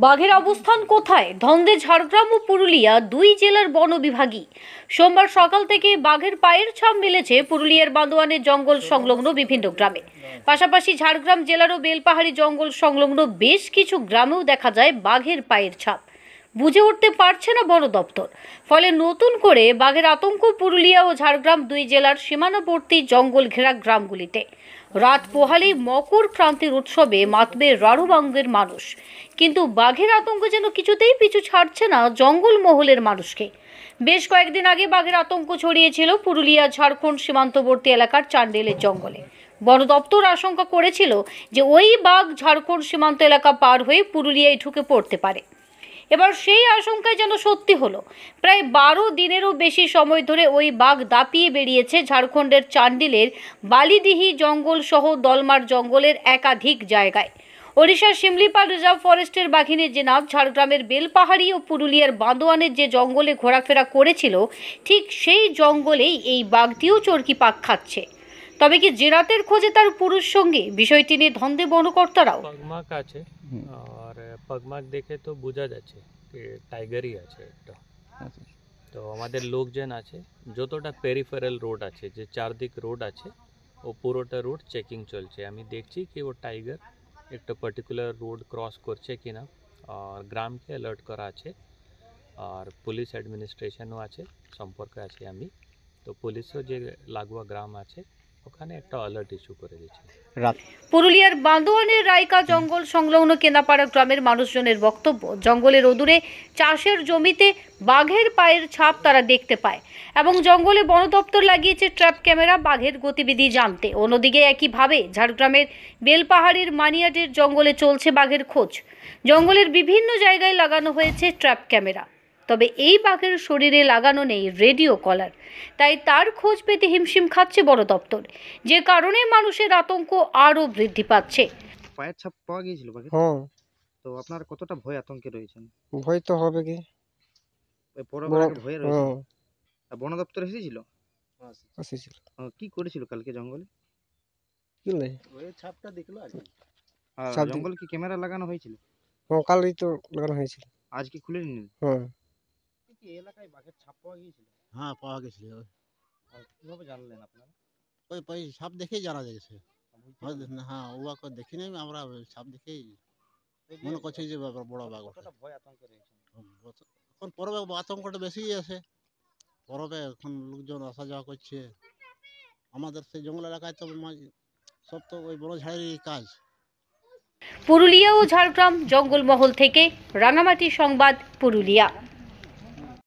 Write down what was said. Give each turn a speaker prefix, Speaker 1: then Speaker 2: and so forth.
Speaker 1: বাঘের অবস্থান কোথায়? ধন্দে ঝাড়গ্রাম ও পুরুলিয়া দুই জেলার বন বিভাগী সোমবার সকাল থেকে বাঘের পায়ের ছাপ মিলেছে পুরুলিয়ার বান্দোয়ানের জঙ্গল সংলগ্ন বিভিন্ন গ্রামে। পাশাপাশি ঝাড়গ্রাম জেলারও বেলপাহাড়ি জঙ্গল সংলগ্ন বেশ কিছু গ্রামেও দেখা যায় বাঘের পায়ের ছাপ। বুঝে উঠতে পারছে না বন দপ্তর, ফলে নতুন করে বাঘের আতঙ্ক পুরুলিয়া ও ঝাড়গ্রাম দুই জেলার সীমানাবর্তী জঙ্গল ঘেরা গ্রামগুলিতে। রাত পোহালেই মকর ক্রান্তির উৎসবে মাতবে রাঢ়বঙ্গের মানুষ, কিন্তু বাঘের আতঙ্ক যেন কিছুতেই পিছু ছাড়ছে না জঙ্গলমহলের মানুষকে। বেশ কয়েকদিন আগে বাঘের আতঙ্ক ছড়িয়েছিল পুরুলিয়া ঝাড়খণ্ড সীমান্তবর্তী এলাকার চান্ডেলের জঙ্গলে। বন দপ্তর আশঙ্কা করেছিল যে ওই বাঘ ঝাড়খণ্ড সীমান্ত এলাকা পার হয়ে পুরুলিয়ায় ঢুকে পড়তে পারে। এবার সেই আশঙ্কায় যেন সত্যি হলো। প্রায় 12 দিনেরও বেশি সময় ধরে ওই বাঘ দাপিয়ে বেরিয়েছে ঝাড়খণ্ডের চান্ডিলের বালিডিহি জঙ্গল সহ দলমার জঙ্গলের একাধিক জায়গায়। ওড়িশার শিমলিপাল রিজার্ভ ফরেস্টের বাঘিনী জেনাব ঝাড়গ্রামের বেলপাহাড়ি ও পুরুলিয়ার বান্দোয়ানের যে জঙ্গলে ঘোরাফেরা করেছিল, ঠিক সেই জঙ্গলেই এই বাঘটিও চরকি পাক খাচ্ছে। তবে কি জেরাতের খোঁজে তার পুরুষ সঙ্গে? বিষয়টি নিয়ে ধন্দে বনকর্তারাও।
Speaker 2: পগমাক আছে আর পগমাক দেখে তো বোঝা যাচ্ছে যে টাইগারই আছে একটা। তো আমাদের লোকজন আছে, যতটা পেরিফেরাল রোড আছে, যে চারদিক রোড আছে, ও পুরোটা রোড চেকিং চলছে। আমি দেখছি কি ও টাইগার একটা পার্টিকুলার রোড ক্রস করছে কিনা, আর গ্রামকে অ্যালার্ট করা আছে, আর পুলিশ অ্যাডমিনিস্ট্রেশনও আছে, সম্পর্কে আছে আমি। তো পুলিশও যে লাগোয়া গ্রাম আছে ওখানে একটা অ্যালার্ট ইস্যু করে দিয়েছে।
Speaker 1: পুরুলিয়ার বান্দোয়ানের রাইকা জঙ্গল সংলগ্ন কেনাপাড়া গ্রামের মানুষজনের বক্তব্য, জঙ্গলের অদূরে চাষের জমিতে বাঘের পায়ের ছাপ তারা দেখতে পায় এবং জঙ্গলে বন দপ্তর লাগিয়েছে ট্র্যাপ ক্যামেরা বাঘের গতিবিধি জানতে। অন্যদিকে একইভাবে ঝাড়গ্রামের বেলপাহাড়ির মানিয়াটির জঙ্গলে চলছে বাঘের খোঁজ। জঙ্গলের বিভিন্ন জায়গায় লাগানো হয়েছে ট্র্যাপ ক্যামেরা, তবে এই বাঘের শরীরে লাগানো নেই রেডিও কলার, তাই তার খোঁজ পেতে হিমশিম খাচ্ছে বন দপ্তর, যে কারণে মানুষের আতঙ্ক আরও বৃদ্ধি পাচ্ছে।
Speaker 3: পায়ের ছাপ পাওয়া গিয়েছিল বাঘের?
Speaker 4: হ্যাঁ,
Speaker 3: তো আপনার কতটা ভয় আতঙ্কে রয়েছেন?
Speaker 4: ভয় তো হবে কি,
Speaker 3: ওই বড় বাঘের ভয়ে রয়েছে।
Speaker 4: হ্যাঁ,
Speaker 3: আর বন দপ্তর এসেছিল?
Speaker 4: এসেছিল।
Speaker 3: কি করেছিল কালকে জঙ্গলে?
Speaker 4: কি নাই,
Speaker 3: ওই ছাপটা দেখলো আর
Speaker 4: ছাপ
Speaker 3: জঙ্গলে কি ক্যামেরা লাগানো হয়েছিল?
Speaker 4: কালই তো লাগানো হয়েছিল।
Speaker 3: আজ কি খুলে নিলেন?
Speaker 4: হ্যাঁ,
Speaker 3: কি এলাকায় বাঘের ছাপ পাওয়া গিয়েছিল?
Speaker 5: হ্যাঁ, পাওয়া গেছিল।
Speaker 3: কিভাবে জানলেন আপনারা?
Speaker 5: ওই সাপ দেখেই জানা গেছে। হ্যাঁ, ওকে দেখি নাই আমরা, সাপ দেখেই মনে করছি যে বড় বাঘ।
Speaker 3: কতটা ভয় আতঙ্কে রয়েছেন?
Speaker 5: এখন পরবে আতঙ্কটা বেশি আছে। পরবে এখন লোকজন আসা যাওয়া করছে। আমাদের সেই জঙ্গল এলাকায় তো সব তো ওই বড় ঝাড়েরই কাজ।
Speaker 1: পুরুলিয়া ও ঝাড়গ্রাম জঙ্গলমহল থেকে রাঙামাটি সংবাদ, পুরুলিয়া।